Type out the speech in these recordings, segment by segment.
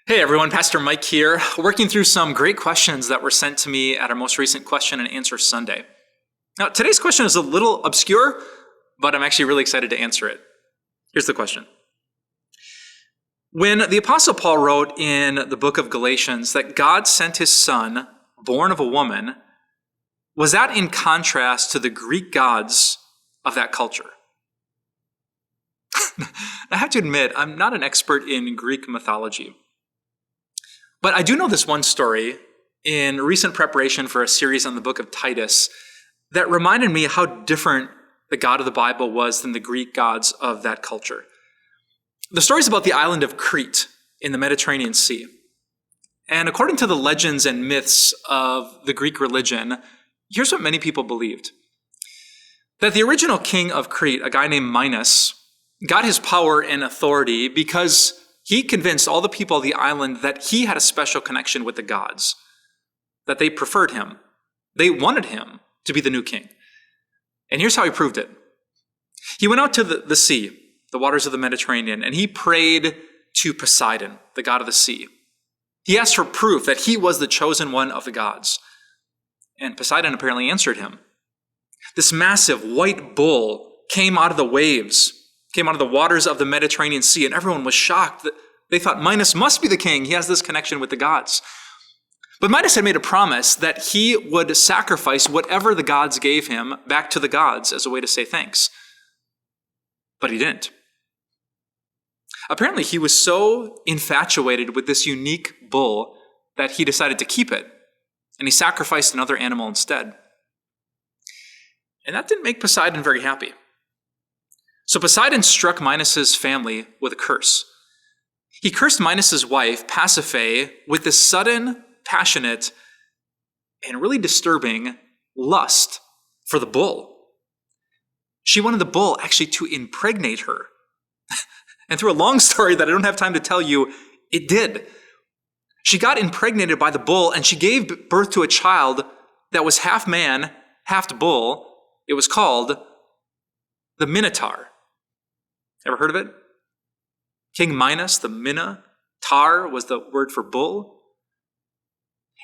Hey everyone, Pastor Mike here, working through some great questions that were sent to me at our most recent Question and Answer Sunday. Now, today's question is a little obscure, but I'm actually really excited to answer it. Here's the question. When the Apostle Paul wrote in the book of Galatians that God sent his son, born of a woman, was that in contrast to the Greek gods of that culture? I have to admit, I'm not an expert in Greek mythology. But I do know this one story in recent preparation for a series on the book of Titus that reminded me how different the God of the Bible was than the Greek gods of that culture. The story is about the island of Crete in the Mediterranean Sea. And according to the legends and myths of the Greek religion, here's what many people believed. That the original king of Crete, a guy named Minos, got his power and authority because he convinced all the people of the island that he had a special connection with the gods, that they preferred him. They wanted him to be the new king. And here's how he proved it. He went out to the sea, the waters of the Mediterranean, and he prayed to Poseidon, the god of the sea. He asked for proof that he was the chosen one of the gods. And Poseidon apparently answered him. This massive white bull came out of the waves, came out of the waters of the Mediterranean Sea, and everyone was shocked. They thought Minos must be the king. He has this connection with the gods. But Minos had made a promise that he would sacrifice whatever the gods gave him back to the gods as a way to say thanks. But he didn't. Apparently, he was so infatuated with this unique bull that he decided to keep it, and he sacrificed another animal instead. And that didn't make Poseidon very happy. So Poseidon struck Minos' family with a curse. He cursed Minos' wife, Pasiphae, with this sudden, passionate, and really disturbing lust for the bull. She wanted the bull actually to impregnate her. And through a long story that I don't have time to tell you, it did. She got impregnated by the bull, and she gave birth to a child that was half man, half bull. It was called the Minotaur. Ever heard of it? King Minos, the Minotaur was the word for bull.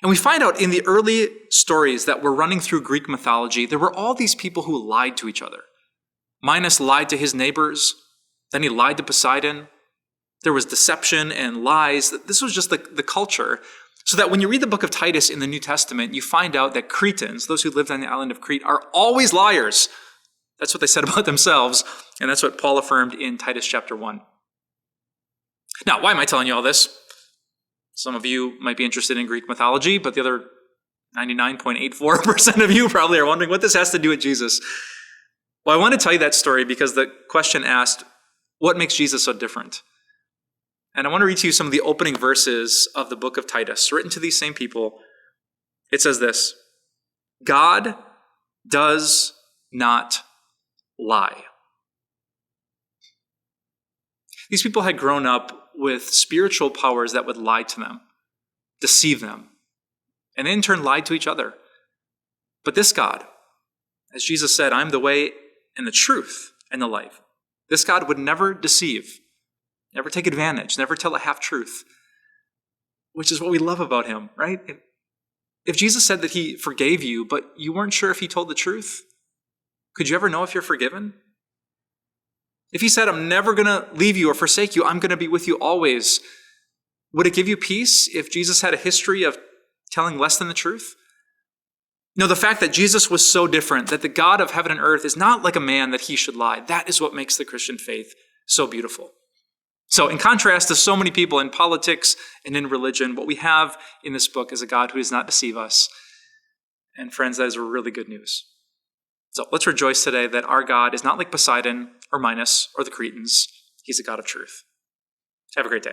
And we find out in the early stories that were running through Greek mythology, there were all these people who lied to each other. Minos lied to his neighbors, then he lied to Poseidon. There was deception and lies. This was just the culture. So that when you read the book of Titus in the New Testament, you find out that Cretans, those who lived on the island of Crete, are always liars. That's what they said about themselves, and that's what Paul affirmed in Titus chapter 1. Now, why am I telling you all this? Some of you might be interested in Greek mythology, but the other 99.84% of you probably are wondering what this has to do with Jesus. Well, I want to tell you that story because the question asked, what makes Jesus so different? And I want to read to you some of the opening verses of the book of Titus, written to these same people. It says this: God does not lie. These people had grown up with spiritual powers that would lie to them, deceive them, and in turn lied to each other. But this God, as Jesus said, I'm the way and the truth and the life. This God would never deceive, never take advantage, never tell a half-truth, which is what we love about him, right? If Jesus said that he forgave you, but you weren't sure if he told the truth, could you ever know if you're forgiven? If he said, I'm never going to leave you or forsake you, I'm going to be with you always, would it give you peace if Jesus had a history of telling less than the truth? No, the fact that Jesus was so different, that the God of heaven and earth is not like a man that he should lie, that is what makes the Christian faith so beautiful. So in contrast to so many people in politics and in religion, what we have in this book is a God who does not deceive us. And friends, that is really good news. So let's rejoice today that our God is not like Poseidon or Minos or the Cretans. He's a God of truth. Have a great day.